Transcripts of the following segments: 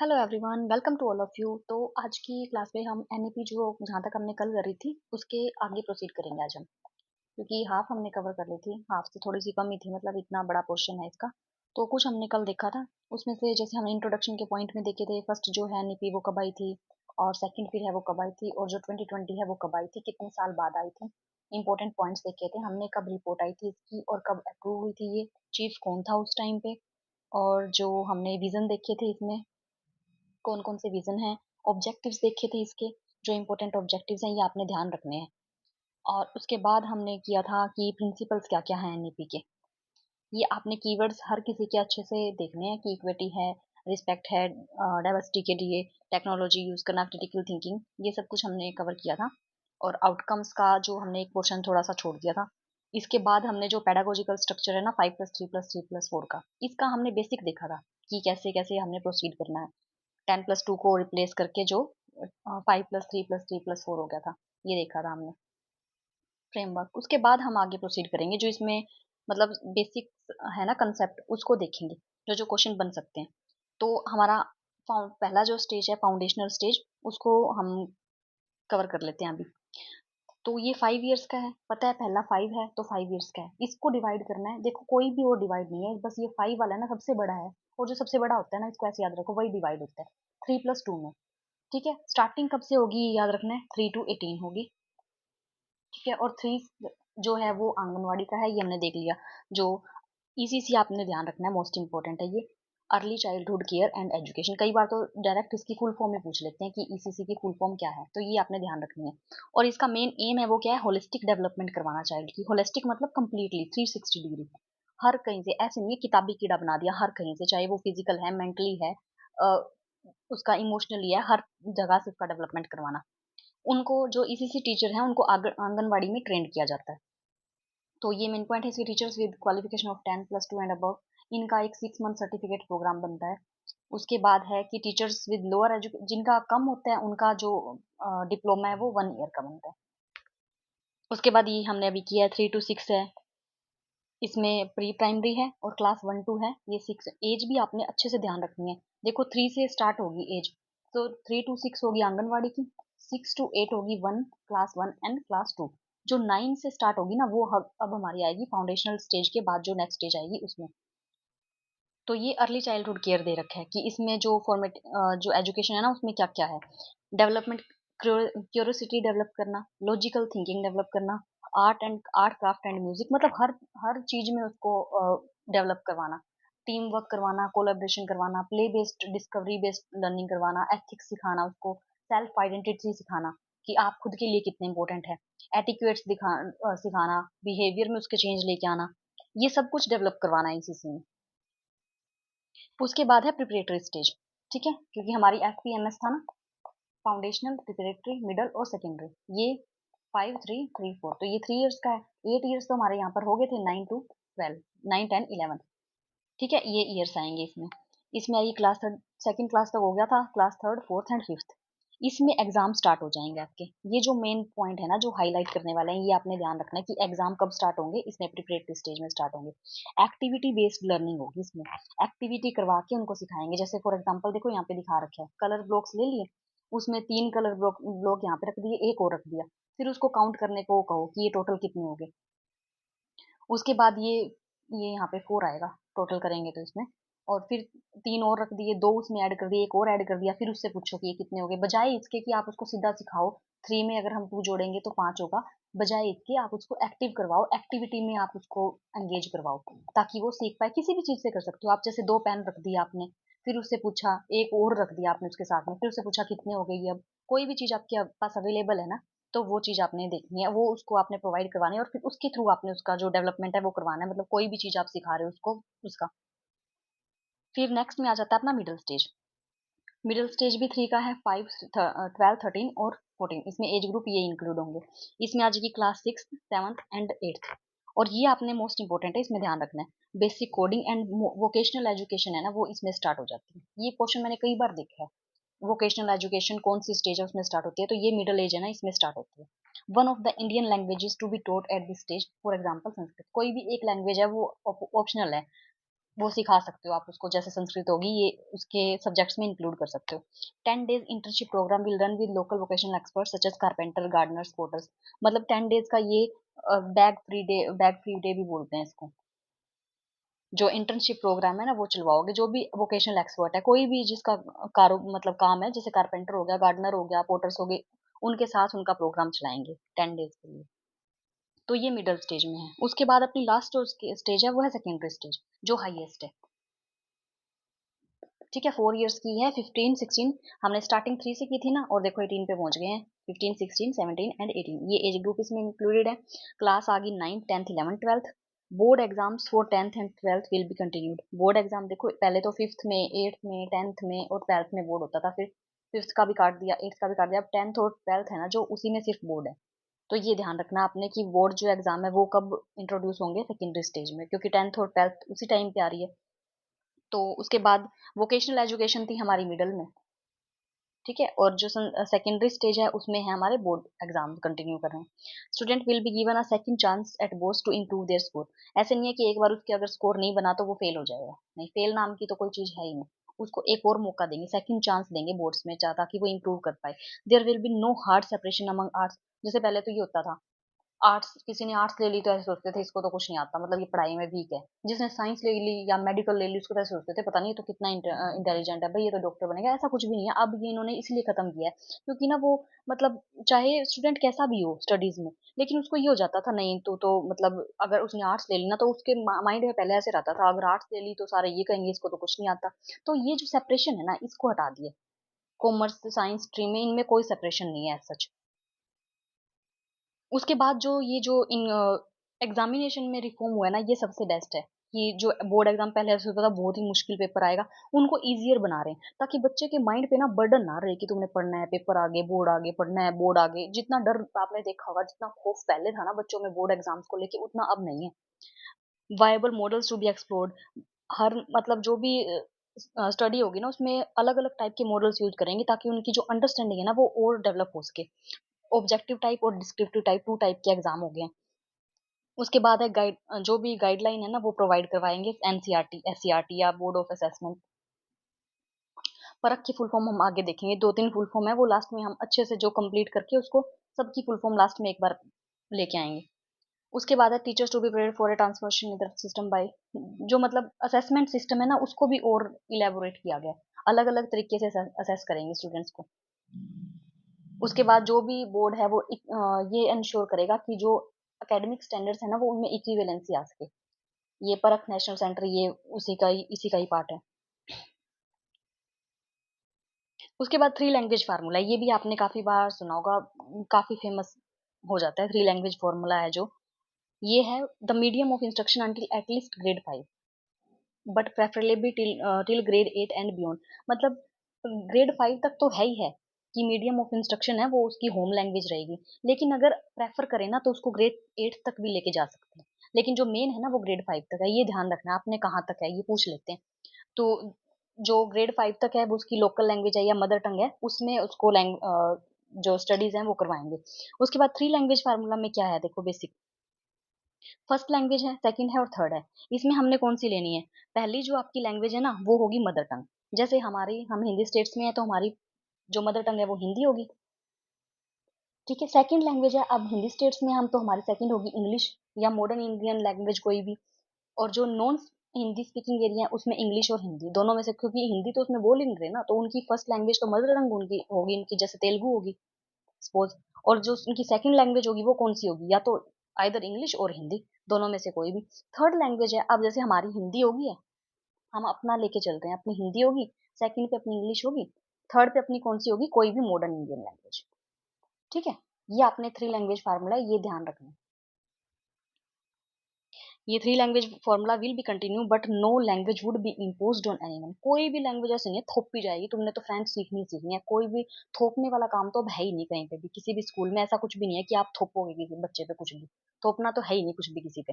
Hello everyone, welcome to all of you. तो आज की क्लास में हम एनईपी जो जहाँ तक हमने कल करी थी उसके आगे प्रोसीड करेंगे आज हम, क्योंकि हाफ हमने कवर कर ली थी, हाफ से थोड़ी सी कम ही थी, मतलब इतना बड़ा पोर्शन है इसका। तो कुछ हमने कल देखा था, उसमें से जैसे हमने इंट्रोडक्शन के पॉइंट में देखे थे, फर्स्ट जो है एनईपी वो कब आई थी, और सेकंड फिर है वो कब आई थी, और जो 2020 है वो कब आई थी, कितने साल बाद आई थी। इंपॉर्टेंट पॉइंट्स देखे थे हमने, कब रिपोर्ट आई थी इसकी और कब अप्रूव हुई थी, ये चीफ कौन था उस टाइम पे, और जो हमने विजन देखे थे इसमें कौन कौन से विजन हैं, ऑब्जेक्टिव्स देखे थे इसके, जो इंपॉर्टेंट ऑब्जेक्टिव्स हैं ये आपने ध्यान रखने हैं। और उसके बाद हमने किया था कि प्रिंसिपल्स क्या क्या हैं एनईपी के, ये आपने कीवर्ड्स हर किसी के अच्छे से देखने हैं कि इक्विटी है, रिस्पेक्ट है, डाइवर्सिटी के लिए टेक्नोलॉजी यूज करना, क्रिटिकल थिंकिंग, ये सब कुछ हमने कवर किया था। और आउटकम्स का जो हमने एक पोर्शन थोड़ा सा छोड़ दिया था। इसके बाद हमने जो पेडागोजिकल स्ट्रक्चर है ना, 5+3+3+4 का, इसका हमने बेसिक देखा था कि कैसे कैसे हमने प्रोसीड करना है। 10+2 को रिप्लेस करके जो 5+3+3+4 हो गया था, ये देखा था हमने फ्रेमवर्क। उसके बाद हम आगे प्रोसीड करेंगे, जो इसमें मतलब बेसिक है ना कंसेप्ट, उसको देखेंगे, जो जो क्वेश्चन बन सकते हैं। तो हमारा पहला जो स्टेज है फाउंडेशनल स्टेज, उसको हम कवर कर लेते हैं अभी। तो ये 5 इयर्स का है, पता है पहला 5 है तो 5 इयर्स का है, इसको डिवाइड करना है। देखो कोई भी और डिवाइड नहीं है, बस ये 5 वाला है ना सबसे बड़ा है, और जो सबसे बड़ा होता है ना इसको ऐसे याद रखो, वही डिवाइड होता है 3+2 में। ठीक है, स्टार्टिंग कब से होगी ये याद रखना है, 3 to 18 होगी। ठीक है, और 3 जो है वो आंगनवाड़ी का है, ये हमने देख लिया। जो ईसीसी आपने ध्यान रखना है, मोस्ट इंपॉर्टेंट है ये, early childhood care and education. कई बार तो डायरेक्ट इसकी फुल फॉर्म में पूछ लेते हैं कि ईसीसी की फुल फॉर्म क्या है, तो ये आपने ध्यान रखनी है। और इसका मेन एम है वो क्या है, होलिस्टिक डेवलपमेंट करवाना चाइल्ड की। होलिस्टिक मतलब कंप्लीटली 360 डिग्री, हर कहीं से, ऐसे नहीं है किताबी कीड़ा बना दिया, हर कहीं से, चाहे वो फिजिकल है, मेंटली है, उसका इमोशनली है, हर जगह से उसका डेवलपमेंट करवाना। उनको जो ईसीसी टीचर हैं उनको आंगनवाड़ी में ट्रेंड किया जाता है। तो ये मेन पॉइंट है इसके, teachers with qualification of 10+2 and above, इनका एक 6 मंथ सर्टिफिकेट प्रोग्राम बनता है। उसके बाद है कि टीचर्स विद लोअर एजुकेशन, जिनका कम होता है उनका जो डिप्लोमा है वो 1 ईयर का बनता है। उसके बाद ये हमने अभी किया है 3 to 6 है, इसमें प्री प्राइमरी है और क्लास 1 2 है, ये 6 एज भी आपने अच्छे से ध्यान रखनी है। देखो 3 से स्टार्ट होगी एज, तो 3 to 6 होगी आंगनवाड़ी की, 6 to 8 होगी 1 क्लास 1 एंड क्लास 2। जो 9 से स्टार्ट होगी ना वो अब हमारी आएगी फाउंडेशनल स्टेज के बाद, जो नेक्स्ट स्टेज आएगी उसमें। तो ये अर्ली चाइल्डहुड केयर दे रखा है कि इसमें जो फॉर्मेट जो एजुकेशन है ना उसमें क्या क्या है। डेवलपमेंट, क्यूरियोसिटी डेवलप करना, लॉजिकल थिंकिंग डेवलप करना, आर्ट क्राफ्ट एंड म्यूजिक, मतलब हर हर चीज में उसको डेवलप करवाना, टीम वर्क करवाना, कोलेब्रेशन करवाना, play based discovery based learning करवाना, एथिक्स सिखाना उसको, सेल्फ आइडेंटिटी सिखाना कि आप खुद के लिए कितने इंपॉर्टेंट है, एटिक्यूट्स सिखाना, बिहेवियर में उसके चेंज लेके आना, ये सब कुछ डेवलप करवाना है इसी में। उसके बाद है प्रिपरेटरी स्टेज। ठीक है, क्योंकि हमारी एफपीएमएस था ना, फाउंडेशनल, प्रिपरेटरी, मिडल और सेकेंडरी, ये 5 3 3 4, तो ये 3 इयर्स का है। 8 इयर्स तो हमारे यहाँ पर हो गए थे, 9 to 12, 9 10 11। ठीक है, ये ईयर्स आएंगे इसमें। इसमें आइए क्लास थर्ड, सेकेंड क्लास तक हो गया था, class third fourth and fifth, इसमें एग्जाम स्टार्ट हो जाएंगे आपके। ये जो मेन पॉइंट है ना जो हाईलाइट करने वाले हैं, ये आपने ध्यान रखना है कि एग्जाम कब स्टार्ट होंगे, इसमें प्रिपरेटरी स्टेज में स्टार्ट होंगे। एक्टिविटी बेस्ड लर्निंग होगी इसमें, एक्टिविटी करवा के उनको सिखाएंगे। जैसे फॉर एग्जाम्पल देखो यहाँ पे दिखा रखे हैं, कलर ब्लॉक्स ले लिए, उसमें 3 कलर ब्लॉक ब्लॉक यहाँ पे रख दिए, एक और रख दिया, फिर उसको काउंट करने को कहो कि ये टोटल कितने हो गए। उसके बाद ये यहाँ पे 4 आएगा टोटल करेंगे तो इसमें, और फिर 3 और रख दिए, 2 उसमें ऐड कर दिए, एक और ऐड कर दिया, फिर उससे पूछो कि ये कितने हो गए, बजाय इसके कि आप उसको सीधा सिखाओ। 3 में अगर हम 2 जोड़ेंगे तो 5 होगा, बजाय इसके आप उसको एक्टिव करवाओ, एक्टिविटी में आप उसको एंगेज करवाओ, ताकि वो सीख पाए। किसी भी चीज से कर सकते हो आप, जैसे 2 पेन रख दिया आपने, फिर उससे पूछा, एक और रख दिया आपने उसके साथ में, फिर उससे पूछा कितने हो गए। अब कोई भी चीज आपके पास अवेलेबल है ना, तो वो चीज़ आपने देखनी है, वो उसको आपने प्रोवाइड करवानी है, और फिर उसके थ्रू आपने उसका जो डेवलपमेंट है वो करवाना है, मतलब कोई भी चीज़ आप सिखा रहे हो उसको उसका। फिर नेक्स्ट में आ जाता है अपना मिडिल स्टेज। मिडिल स्टेज भी 3 का है, 5 12 13 और 14, इसमें एज ग्रुप ये इंक्लूड होंगे। इसमें आ जाएगी क्लास 6 7 एंड 8। और ये आपने मोस्ट इंपॉर्टेंट है, इसमें ध्यान रखना है, basic coding and vocational education है ना, वो इसमें स्टार्ट हो जाती है। ये क्वेश्चन मैंने कई बार देखा है, वोकेशनल एजुकेशन कौन सी स्टेज है उसमें स्टार्ट होती है, तो ये मिडिल एज है ना, इसमें स्टार्ट होती है। One of the Indian languages to be taught at this stage, for example Sanskrit, कोई भी एक लैंग्वेज है वो ऑप्शनल है, वो सिखा सकते हो आप उसको, जैसे संस्कृत होगी ये उसके सब्जेक्ट्स में इंक्लूड कर सकते हो। 10 days internship program will run with local vocational experts such as carpenter, gardeners, porters. मतलब 10 days का ये बैग फ्री डे भी बोलते हैं इसको। जो इंटर्नशिप प्रोग्राम है ना वो चलवाओगे, जो भी वोकेशनल एक्सपर्ट है, कोई भी जिसका कारो मतलब काम है, जैसे कारपेंटर हो गया, गार्डनर हो गया, पोर्टर्स हो गए, उनके साथ उनका प्रोग्राम चलाएंगे 10 days के लिए। तो ये मिडल स्टेज में है। उसके बाद अपनी लास्ट जो स्टेज है वो है सेकेंडरी स्टेज, जो हाईएस्ट है। ठीक है, 4 years की है, 15 16। हमने स्टार्टिंग 3 से की थी ना, और देखो 18 पे पहुंच गए हैं। 15 16 17 एंड 18 ये एज ग्रुप इसमें इंक्लूडेड है। क्लास आ गई 9th 10th 11th 12th। Board exams for 10th and 12th will be continued. Board exam देखो, पहले तो 5th में, 8th में, 10th में और 12th में बोर्ड होता था, फिर 5th का भी काट दिया, 8th का भी काट दिया, अब 10th और 12th है ना जो, उसी में सिर्फ बोर्ड है। तो ये ध्यान रखना आपने कि बोर्ड जो एग्जाम है वो कब इंट्रोड्यूस होंगे, सेकेंडरी स्टेज में, क्योंकि 10th और 12th उसी टाइम पे आ रही है। तो उसके बाद वोकेशनल एजुकेशन थी हमारी मिडल में। ठीक है, और जो सेकेंडरी स्टेज है उसमें है हमारे बोर्ड एग्जाम कंटिन्यू कर रहे हैं। Student will be given a second chance at boards to improve their score. ऐसे नहीं है कि एक बार उसके अगर स्कोर नहीं बना तो वो फेल हो जाएगा, नहीं, फेल नाम की तो कोई चीज है ही नहीं। उसको एक और मौका देंगे, सेकंड चांस देंगे बोर्ड्स में, ताकि वो इंप्रूव कर पाए। There will be no hard separation among arts. जैसे पहले तो ये होता था, आर्ट्स, किसी ने आर्ट्स ले ली तो ऐसे सोचते थे इसको तो कुछ नहीं आता, मतलब ये पढ़ाई में वीक है। जिसने साइंस ले ली या मेडिकल ले ली उसको तो ऐसे सोचते थे पता नहीं ये तो कितना इंटेलिजेंट है भाई, ये तो डॉक्टर बनेगा। ऐसा कुछ भी नहीं है। अब ये इन्होंने इसलिए खत्म किया है क्योंकि ना वो, मतलब चाहे स्टूडेंट कैसा भी हो स्टडीज में, लेकिन उसको ये हो जाता था नहीं तो मतलब अगर उसने आर्ट्स ले ली ना तो उसके माइंड में पहले ऐसे रहता था अगर आर्ट्स ले ली तो सारे ये कहेंगे इसको तो कुछ नहीं आता। तो ये जो सेपरेशन है ना इसको हटा दिए। कॉमर्स साइंस स्ट्रीम में इनमें कोई सेपरेशन नहीं है सच। उसके बाद जो ये जो इन एग्जामिनेशन में रिफॉर्म हुआ है ना, ये सबसे बेस्ट है। कि जो बोर्ड एग्जाम पहले ऐसे होता था बहुत ही मुश्किल पेपर आएगा, उनको इजियर बना रहे हैं ताकि बच्चे के माइंड पे ना बर्डन ना रहे कि तुमने पढ़ना है, पेपर आगे, बोर्ड आगे, पढ़ना है, बोर्ड आगे। जितना डर आपने देखा होगा, जितना खौफ पहले था ना बच्चों में बोर्ड एग्जाम्स को लेके, उतना अब नहीं है। Viable models to be explored. हर मतलब जो भी स्टडी होगी ना उसमें अलग अलग टाइप के मॉडल्स यूज करेंगे ताकि उनकी जो अंडरस्टैंडिंग है ना वो और डेवलप हो सके। ऑब्जेक्टिव टाइप और डिस्क्रिप्टिव टाइप, 2 टाइप के एग्जाम हो गए हैं। उसके बाद है गाइड, जो भी गाइडलाइन है ना वो प्रोवाइड करवाएंगे एनसीईआरटी, एससीईआरटी या बोर्ड ऑफ असेसमेंट। परख की फुल फॉर्म हम आगे देखेंगे, 2 3 फुल फॉर्म है वो लास्ट में हम अच्छे से जो कंप्लीट करके उसको सबकी फुल फॉर्म लास्ट में एक बार लेके आएंगे। उसके बाद है teachers to be prepared for a transformation in the system by, जो मतलब असेसमेंट सिस्टम है ना उसको भी और इलेबोरेट किया गया है। अलग अलग तरीके से असेस करेंगे स्टूडेंट्स को। उसके बाद जो भी बोर्ड है वो ये इंश्योर करेगा कि जो एकेडमिक स्टैंडर्ड्स है ना वो उनमें इक्विवेलेंसी आ सके। ये परख नेशनल सेंटर ये उसी का ही, इसी का ही पार्ट है। उसके बाद 3 लैंग्वेज फार्मूला, ये भी आपने काफी बार सुना होगा, काफी फेमस हो जाता है। 3 लैंग्वेज फार्मूला है जो, ये है the medium of instruction until at least grade 5 but preferably till grade 8 and beyond. मतलब grade 5 तक तो है ही है कि मीडियम ऑफ इंस्ट्रक्शन है वो उसकी होम लैंग्वेज रहेगी, लेकिन अगर प्रेफर करें ना तो उसको grade 8 तक भी लेके जा सकते हैं। लेकिन जो मेन है ना वो grade 5 तक है। ये ध्यान रखना आपने कहाँ तक है ये पूछ लेते हैं। तो जो grade 5 तक है वो उसकी लोकल लैंग्वेज है या मदर टंग है, उसमें उसको जो स्टडीज हैं वो करवाएंगे। उसके बाद 3 लैंग्वेज फार्मूला में क्या है देखो, बेसिक फर्स्ट लैंग्वेज है, सेकंड है और थर्ड है। इसमें हमने कौन सी लेनी है? पहली जो आपकी लैंग्वेज है ना वो होगी मदर टंग। जैसे हम हिंदी स्टेट्स में है तो हमारी जो मदर टंग है वो हिंदी होगी। ठीक है, सेकंड लैंग्वेज है, अब हिंदी स्टेट्स में हम तो हमारी सेकंड होगी इंग्लिश या मॉडर्न इंडियन लैंग्वेज कोई भी। और जो नॉन हिंदी स्पीकिंग एरिया है उसमें इंग्लिश और हिंदी दोनों में से, क्योंकि हिंदी तो उसमें बोल ही नहीं रहे ना, तो उनकी फर्स्ट लैंग्वेज तो मदर टंग उनकी होगी, इनकी जैसे तेलुगु होगी सपोज। और जो उनकी सेकंड लैंग्वेज होगी वो कौन सी होगी? या तो आइदर इंग्लिश और हिंदी, दोनों में से कोई भी। थर्ड लैंग्वेज है, अब जैसे हमारी हिंदी होगी है, हम अपना लेके चलते हैं, अपनी हिंदी होगी, सेकंड पे अपनी इंग्लिश होगी, थर्ड पे अपनी कौन सी होगी? कोई भी मॉडर्न इंडियन लैंग्वेज। ठीक है, ये आपने 3 लैंग्वेज फार्मूला है, ये ध्यान रखना। ये 3 language formula will be continue but no language would be imposed on anyone. कोई भी लैंग्वेज ऐसे नहीं है थोपी जाएगी, तुमने तो फ्रेंच सीखनी ही सीखनी है। कोई भी थोपने वाला काम तो अब है ही नहीं कहीं पे भी, किसी भी स्कूल में ऐसा कुछ भी नहीं है कि आप थोपोगे किसी बच्चे पे कुछ भी। थोपना तो है ही नहीं कुछ भी किसी पे।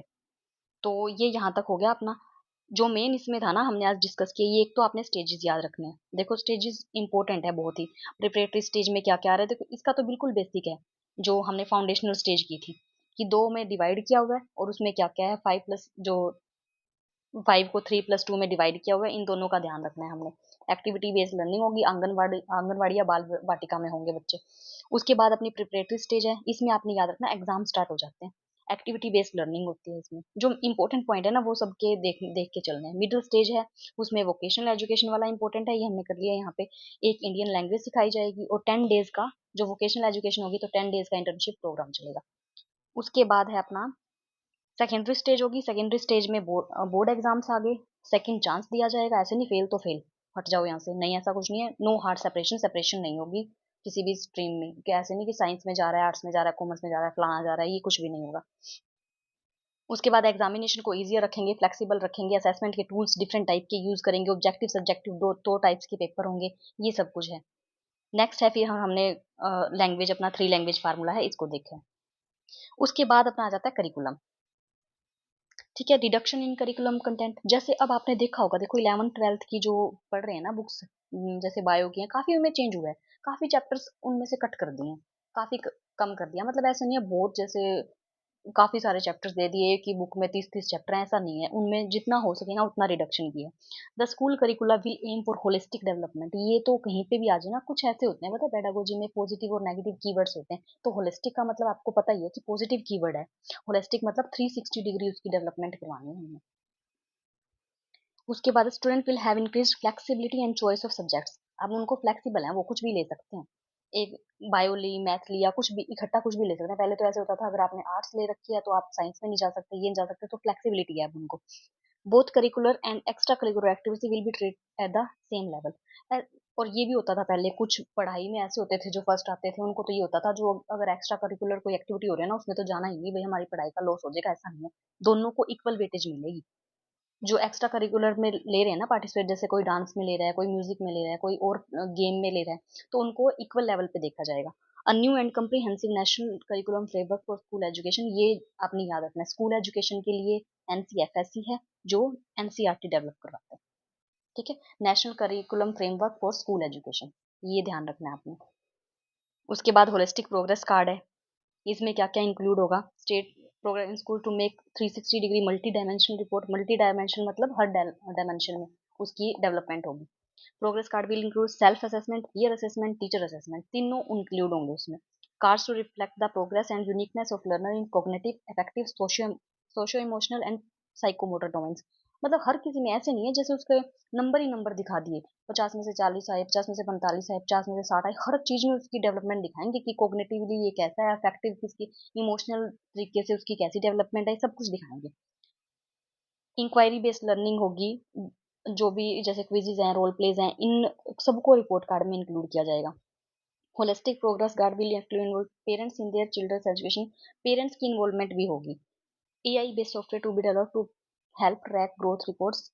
तो ये यहाँ तक हो गया अपना। जो मेन इसमें था ना हमने आज डिस्कस किया, ये एक तो आपने स्टेजेस याद रखने हैं। देखो स्टेजेस इंपॉर्टेंट है बहुत ही। प्रिपरेटरी स्टेज में क्या क्या आ रहा है देखो, इसका तो बिल्कुल बेसिक है जो हमने फाउंडेशनल स्टेज की थी, कि 2 में डिवाइड किया हुआ है और उसमें क्या क्या है, 5 प्लस जो 5 को 3+2 में डिवाइड किया हुआ है, इन दोनों का ध्यान रखना है हमने। एक्टिविटी बेस्ड लर्निंग होगी, आंगनवाड़ी या बाल वाटिका में होंगे बच्चे। उसके बाद अपनी प्रिपरेटरी स्टेज है, इसमें आपने याद रखना एग्जाम स्टार्ट हो जाते हैं। एक्टिविटी बेस्ड लर्निंग होती है इसमें, जो इंपॉर्टेंट पॉइंट है ना वो सबके देख देख के चलने हैं। मिडिल स्टेज है, उसमें वोकेशनल एजुकेशन वाला इंपॉर्टेंट है, ये हमने कर लिया यहाँ पे। एक इंडियन लैंग्वेज सिखाई जाएगी, और 10 डेज का जो वोकेशनल एजुकेशन होगी तो 10 डेज का इंटर्नशिप प्रोग्राम चलेगा। उसके बाद है अपना सेकेंडरी स्टेज होगी। सेकेंडरी स्टेज में बोर्ड एग्जाम्स आ गए, सेकेंड चांस दिया जाएगा, ऐसे नहीं फेल तो फेल, हट जाओ यहाँ से, नहीं ऐसा कुछ नहीं है। नो हार्ड सेपरेशन, सेपरेशन नहीं होगी किसी भी स्ट्रीम में, कि ऐसे नहीं कि साइंस में जा रहा है, आर्ट्स में जा रहा है, कॉमर्स में जा रहा है, फलाना जा रहा है, ये कुछ भी नहीं होगा। उसके बाद एग्जामिनेशन को ईजियर रखेंगे, फ्लेक्सिबल रखेंगे, असेसमेंट के टूल्स डिफरेंट टाइप के यूज करेंगे, ऑब्जेक्टिव सब्जेक्टिव दो टाइप्स के पेपर होंगे, ये सब कुछ है। नेक्स्ट है, फिर हमने लैंग्वेज, अपना 3 लैंग्वेज फार्मूला है, इसको देखा है। उसके बाद अपना आ जाता है करिकुलम। ठीक है, रिडक्शन इन करिकुलम कंटेंट, जैसे अब आपने देखा होगा, देखो 11th 12th की जो पढ़ रहे हैं ना बुक्स, जैसे बायो की हैं, काफी उनमें चेंज हुआ है, काफी चैप्टर्स उनमें से कट कर दिए हैं, काफी कम कर दिया, मतलब ऐसा नहीं है बहुत जैसे काफी सारे चैप्टर्स दे दिए कि बुक में 30-30 चैप्टर हैं, ऐसा नहीं है, उनमें जितना हो सके ना उतना रिडक्शन किया। The school curricula will aim for holistic development, ये तो कहीं पे भी आ जाए ना, कुछ ऐसे होते हैं, पता है पेडागोजी में पॉजिटिव और नेगेटिव कीवर्ड्स होते हैं, तो होलिस्टिक का मतलब आपको पता ही है कि पॉजिटिव कीवर्ड है। होलिस्टिक मतलब 360 डिग्री उसकी डेवलपमेंट करवानी है हमने। उसके बाद student will have increase flexibility and choice of subjects, अब उनको फ्लेक्सिबल है, वो कुछ भी ले सकते हैं, एक बायो ली, मैथ ली, या कुछ भी इकट्ठा कुछ भी ले सकते हैं। पहले तो ऐसे होता था अगर आपने आर्ट्स ले रखी है तो आप साइंस में नहीं जा सकते, ये नहीं जा सकते, तो फ्लेक्सिबिलिटी है अब उनको। Both curricular and extra curricular activity will be treat at the same level. और ये भी होता था पहले, कुछ पढ़ाई में ऐसे होते थे जो फर्स्ट आते थे उनको तो ये होता था, जो अगर एक्स्ट्रा करिकुलर कोई एक्टिविटी हो रही है ना उसमें तो जाना ही नहीं भाई, हमारी पढ़ाई का लॉस हो जाएगा, ऐसा नहीं है, दोनों को इक्वल वेटेज मिलेगी। जो एक्स्ट्रा करिकुलर में ले रहे हैं ना पार्टिसिपेट, जैसे कोई डांस में ले रहा है, कोई म्यूजिक में ले रहा है, कोई और गेम में ले रहा है, तो उनको इक्वल लेवल पे देखा जाएगा। A new and comprehensive national curriculum framework for school education, ये आपने याद रखना है, स्कूल एजुकेशन के लिए एनसीएफएससी है जो एनसीईआरटी डेवलप करवाता है। ठीक है, national curriculum framework for school education, ये ध्यान रखना है आपने। उसके बाद होलिस्टिक प्रोग्रेस कार्ड है, इसमें क्या क्या इंक्लूड होगा, state program school to make 360 degree multi dimensional report, multi dimension मतलब हर डायमेंशन में उसकी डेवलपमेंट होगी। Progress card will include self assessment, peer assessment, teacher assessment, तीनों इंक्लूड होंगे उसमें। Cards to reflect the progress and uniqueness of learner in cognitive, affective, socio emotional and psychomotor domains, मतलब हर किसी में ऐसे नहीं है जैसे उसके नंबर ही नंबर दिखा दिए, 50 में से 40 आए, 50 में से 45 आए, 50 में से 60 आए, हर चीज में उसकी डेवलपमेंट दिखाएंगे कि कॉग्निटिवली ये कैसा है, अफेक्टिव किसकी, इमोशनल तरीके से उसकी कैसी डेवलपमेंट है, सब कुछ दिखाएंगे। इंक्वायरी बेस्ड लर्निंग होगी, जो भी जैसे क्विजेज हैं, रोल प्लेज हैं, इन सबको रिपोर्ट कार्ड में इंक्लूड किया जाएगा। Holistic progress card will include parents in their children's education, parents की इन्वॉल्वमेंट भी होगी। AI based software to be develop to help track growth reports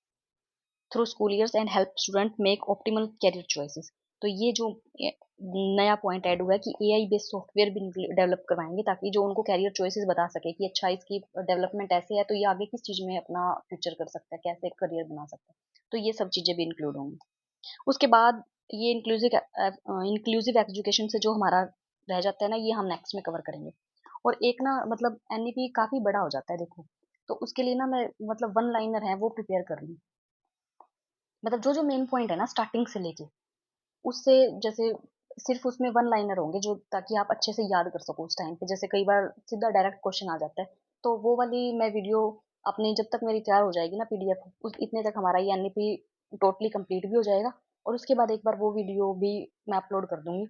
through school years and help student make optimal career choices, तो ये जो नया point add हुआ है कि एआई बेस्ड सॉफ्टवेयर भी डेवलप करवाएंगे ताकि जो उनको कैरियर चॉइसेस बता सके कि अच्छा इसकी डेवलपमेंट ऐसे है तो ये आगे किस चीज में अपना फ्यूचर कर सकता है, कैसे करियर बना सकता है, तो ये सब चीजें भी इंक्लूड होंगी। उसके बाद ये इंक्लूसिव एजुकेशन से जो हमारा रह जाता है ना, ये हम नेक्स्ट में कवर करेंगे। और एक ना मतलब एनईपी काफी बड़ा हो जाता है देखो, तो उसके लिए ना मैं मतलब वन लाइनर है वो प्रिपेयर कर रही हूँ, मतलब जो जो मेन पॉइंट है ना स्टार्टिंग से लेके, उससे जैसे सिर्फ उसमें वन लाइनर होंगे जो, ताकि आप अच्छे से याद कर सको उस टाइम पे, जैसे कई बार सीधा डायरेक्ट क्वेश्चन आ जाता है, तो वो वाली मैं वीडियो अपनी जब तक मेरी तैयार हो जाएगी ना पीडीएफ, उस इतने तक हमारा ये एनईपी टोटली कंप्लीट भी हो जाएगा, और उसके बाद एक बार वो वीडियो भी मैं अपलोड कर दूंगी,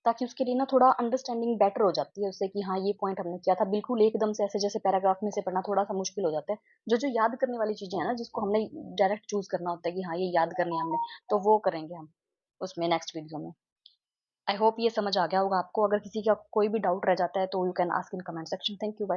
ताकि उसके लिए ना थोड़ा अंडरस्टैंडिंग बेटर हो जाती है उससे, कि हाँ ये पॉइंट हमने किया था, बिल्कुल एकदम से ऐसे जैसे पैराग्राफ में से पढ़ना थोड़ा सा मुश्किल हो जाता है। जो जो याद करने वाली चीजें हैं ना, जिसको हमने डायरेक्ट चूज करना होता है कि हाँ ये याद करनी है हमने, तो वो करेंगे हम उसमें नेक्स्ट वीडियो में। आई होप ये समझ आ गया होगा आपको, अगर किसी का कोई भी डाउट रह जाता है तो you can ask in comment section. Thank you, bye.